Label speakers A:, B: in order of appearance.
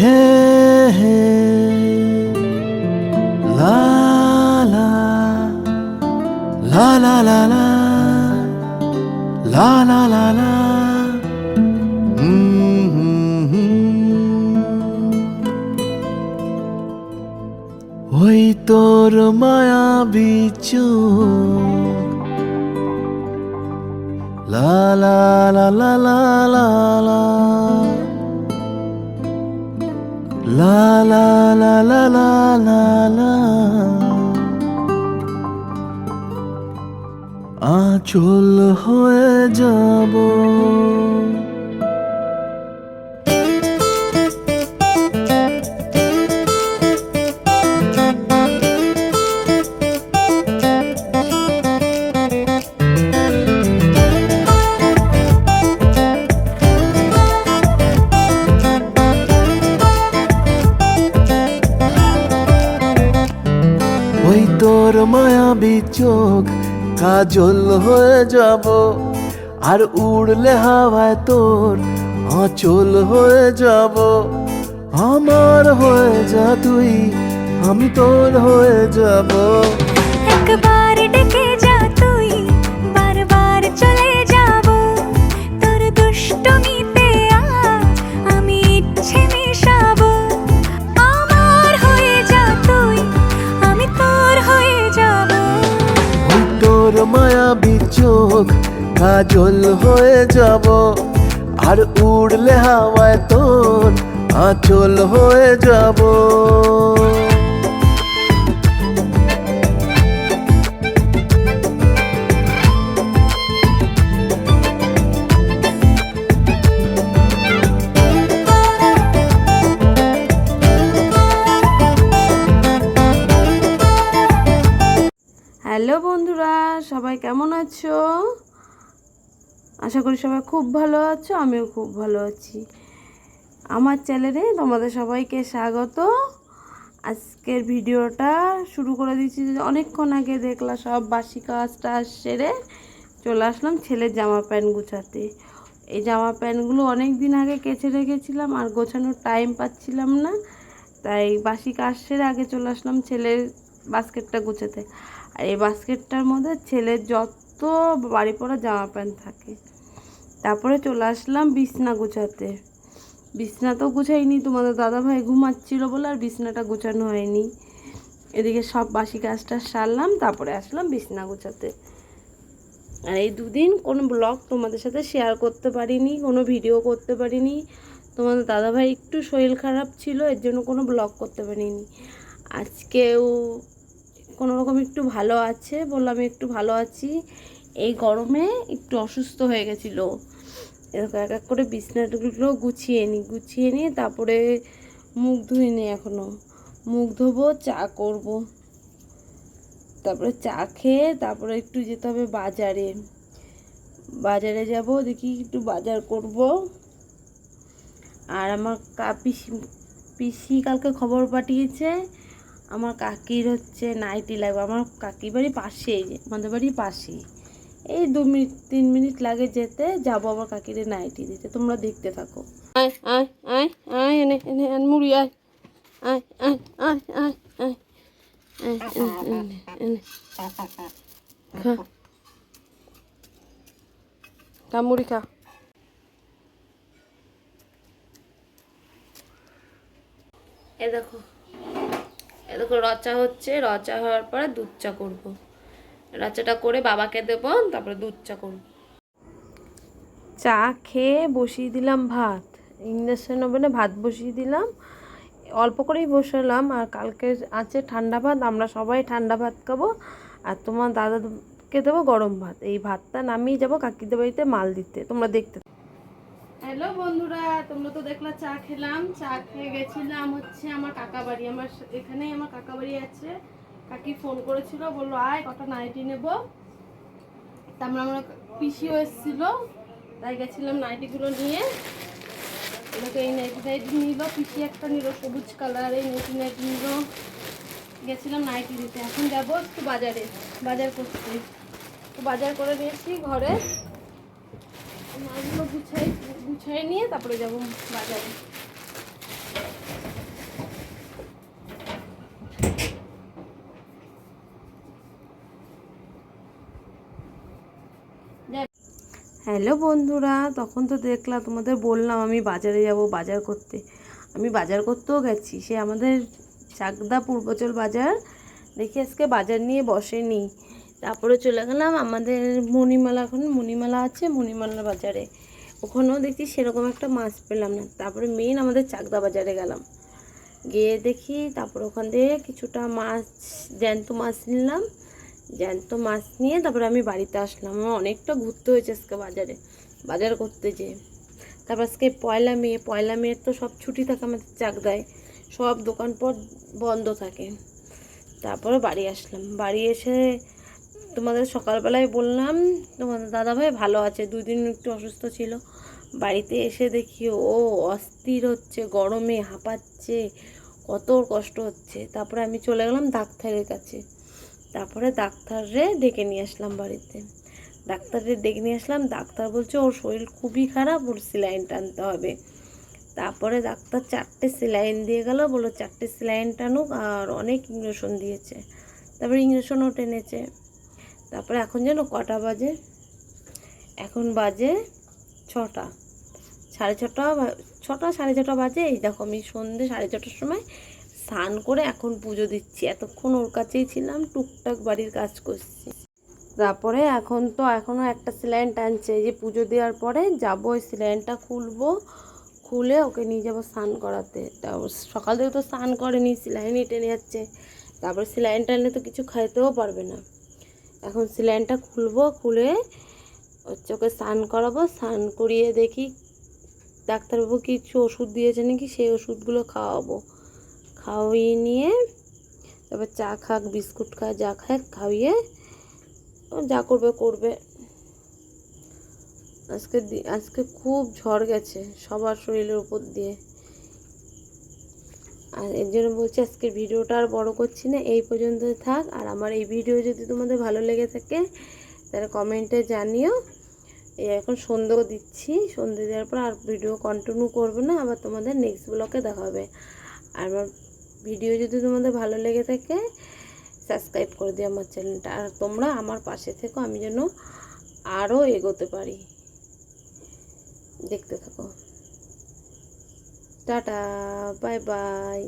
A: Hey, hey, la la la la la la la la la la. ওই তোর মায়াবী চোখ লা লা লা লা লা লা লা লা লা লা লা লা লা লা আঁচল হয়ে যাব। ওই তোর মায়াবী চোখ কাজল হয়ে যাব, আর উড়লে হাওয়ায় তোর আঁচল হয়ে যাব। আমার হয়ে যা তুই, আমি তোর হয়ে যাব।
B: একবার ডেকে যা তুই, বারবার চলে যাব। তোর দুষ্টমিতে আজ আমি ইচ্ছে মেশাবো। আমার হয়ে যা তুই, আমি তোর হয়ে যাব।
A: ওই তোর মায়াবী চোখ কাজল হয়ে যাব, আর উড়লে হাওয়ায় তোর আঁচল হয়ে যাব।
C: হ্যালো বন্ধুরা, সবাই কেমন আছো? আশা করি সবাই খুব ভালো আছো, আমিও খুব ভালো আছি। আমার চ্যানেলে তোমাদের সবাইকে স্বাগত। আজকের ভিডিওটা শুরু করে দিচ্ছি। অনেকক্ষণ আগে দেখলাম সব বাসি কাজটা সেরে চলে আসলাম ছেলের জামা প্যান্ট গুছাতে। এই জামা প্যান্টগুলো অনেক দিন আগে কেচে রেখেছিলাম, আর গোছানোর টাইম পাচ্ছিলাম না, তাই বাসি কাজ সেরে আগে চলে আসলাম ছেলের বাস্কেটটা গুছাতে। আর এই বাস্কেটটার মধ্যে ছেলের যত বাড়ি পড়া জামা প্যান্ট থাকে। তারপরে চলে আসলাম বিছনা গুছাতে। বিছনা তো গুছাইনি, তোমাদের দাদাভাই ঘুমাচ্ছিল বলে আর বিছনাটা গুছানো হয়নি। এদিকে সব বাসি কাজটা সারলাম, তারপরে আসলাম বিছনা গুছাতে। আর এই দুদিন কোনো ব্লগ তোমাদের সাথে শেয়ার করতে পারিনি, কোনো ভিডিও করতে পারিনি। তোমাদের দাদাভাই একটু শরীর খারাপ ছিল, এর জন্য কোনো ব্লগ করতে পারিনি। আজকেও কোনো রকম একটু ভালো আছে, বললাম একটু ভালো আছি। এই গরমে একটু অসুস্থ হয়ে গেছিলো। এরকম এক এক করে বিছনাগুলো গুছিয়ে নিই তারপরে মুখ ধুইনি, এখনও মুখ ধোবো, চা করব। তারপরে চা খেয়ে তারপরে একটু যেতে হবে বাজারে যাব, দেখি একটু বাজার করব। আর আমার পিসি কালকে খবর পাঠিয়েছে আমার কাকির হচ্ছে নাইটি লাগবে। আমার কাকির বাড়ি পাশেই, আমাদের বাড়ির পাশেই, এই 2-3 মিনিট লাগে যেতে। যাবো আবার কাকির নাইটি দিতে, তোমরা দেখতে থাকো। আয় আয় আয় আয়, এনে এনে মুড়ি, আয় আয় আয় আয় আয় আয় খা মুড়ি খা। এ দেখো রচা হচ্ছে, রচা হওয়ার পরে দুধ চা করবো। রচাটা করে বাবাকে দেবো, তারপরে দুধ চা করবো। চা খেয়ে বসিয়ে দিলাম ভাত, ইন্ডাকশন ওভেনে ভাত বসিয়ে দিলাম। অল্প করেই বসালাম, আর কালকে আছে ঠান্ডা ভাত, আমরা সবাই ঠান্ডা ভাত খাবো। আর তোমার দাদাকে দেবো গরম ভাত। এই ভাতটা নামিয়ে যাবো কাকিদের বাড়িতে মাল দিতে, তোমরা দেখতে। হ্যালো বন্ধুরা, তোমরা তো দেখলা চা খেলাম। চা খেয়ে গেছিলাম হচ্ছে আমার কাকা বাড়ি। আমার এখানেই আমার কাকা বাড়ি আছে। কাকি ফোন করেছিল, বললো আয় কটা নাইটি নেবো। তারপর আমরা পিসিও এসেছিলো, তাই গেছিলাম নাইটিগুলো নিয়ে। এটাকে এই নাইটি নিল, পিসি একটা নিল সবুজ কালার, এই নাইটি নিল। গেছিলাম নাইটি দিতে। এখন যাবো একটু বাজার করতে। তো বাজার করে নিয়েছি ঘরে, মাছগুলো গুছাই নিয়ে তারপরে যাবো বাজারে। হ্যালো বন্ধুরা, তখন তো দেখলাম তোমাদের বললাম আমি বাজারে যাব বাজার করতে। আমি বাজার করতেও গেছি, সে আমাদের চাকদা পূর্বচল বাজার। দেখি আজকে বাজার নিয়ে বসেনি। তারপরে চলে গেলাম আমাদের মণিমালা, এখন মণিমালা আছে মণিমালা বাজারে। ওখানেও দেখছি সেরকম একটা মাছ পেলাম না। তারপরে মেন আমাদের চাকদা বাজারে গেলাম, গিয়ে দেখি তারপর ওখান থেকে কিছুটা মাছ, জ্যান্ত মাছ নিলাম। জ্যান্ত মাছ নিয়ে তারপরে আমি বাড়িতে আসলাম। আমার অনেকটা ঘুরতে হয়েছে আজকে বাজারে, বাজার করতে যেয়ে। তারপর আজকে পয়লা মেয়ের তো সব ছুটি থাকে আমাদের চাকদায়, সব দোকানপাট বন্ধ থাকে। তারপরে বাড়ি আসলাম, বাড়ি এসে তোমাদের সকালবেলায় বললাম তোমাদের দাদাভাই ভালো আছে, 2 দিন একটু অসুস্থ ছিল। বাড়িতে এসে দেখি ও অস্থির হচ্ছে, গরমে হাঁপাচ্ছে, কত কষ্ট হচ্ছে। তারপরে আমি চলে গেলাম ডাক্তারের কাছে। তারপরে ডাক্তাররে ডেকে নিয়ে আসলাম বাড়িতে। ডাক্তাররে ডেকে নিয়ে আসলাম, ডাক্তার বলছে ওর শরীর খুবই খারাপ, ওর স্যালাইন টানতে হবে। তারপরে ডাক্তার 4টে স্যালাইন দিয়ে গেল, বললো 4টে স্যালাইন টানুক, আর অনেক ইঞ্জেকশন দিয়েছে। তারপরে ইঞ্জেকশনও টেনেছে। তারপরে এখন যেন কটা বাজে, এখন বাজে 6টা, 6:30 6:30 বাজে। এই দেখো আমি সন্ধ্যে 6:30টার সময় স্নান করে এখন পুজো দিচ্ছি। এতক্ষণ ওর কাছেই ছিলাম, টুকটাক বাড়ির কাজ করছি। তারপরে এখনও একটা স্যালাইন টানছে। এই যে পুজো দেওয়ার পরে যাবো, ওই স্যালাইনটা খুলে ওকে নিয়ে যাবো স্নান করাতে। সকাল থেকে তো স্নান করেনি, স্যালাইনই টেনে যাচ্ছে। তারপরে স্যালাইন টানলে তো কিছু খাইতেও পারবে না। এখন স্যালাইনটা খুলে হচ্ছে ওকে স্নান করাবো। স্নান করিয়ে দেখি ডাক্তারবাবু কিছু ওষুধ দিয়েছে নাকি, সেই ওষুধগুলো খাওয়াবো। খাওয়িয়ে নিয়ে তারপর চা খাক, বিস্কুট খাক, যা খাক খাইয়ে যা করবে। আজকে খুব ঝড় গেছে সবার শরীরের উপর দিয়ে। আর এর জন্য বলছি আজকের ভিডিওটা আর বড় করছি না, এই পর্যন্ত থাক। আর আমার এই ভিডিও যদি তোমাদের ভালো লেগে থাকে তাহলে কমেন্টে জানিও। এখন সন্ধ্যেও দিচ্ছি, সন্ধ্যে দেওয়ার পর আর ভিডিও কন্টিনিউ করবো না, আবার তোমাদের নেক্সট ব্লগে দেখা হবে। আর আমার ভিডিও যদি তোমাদের ভালো লেগে থাকে সাবস্ক্রাইব করে দিও আমার চ্যানেলটা। আর তোমরা আমার পাশে থেকো, আমি যেন আরও এগোতে পারি। দেখতে থাকো। Tata, bye bye.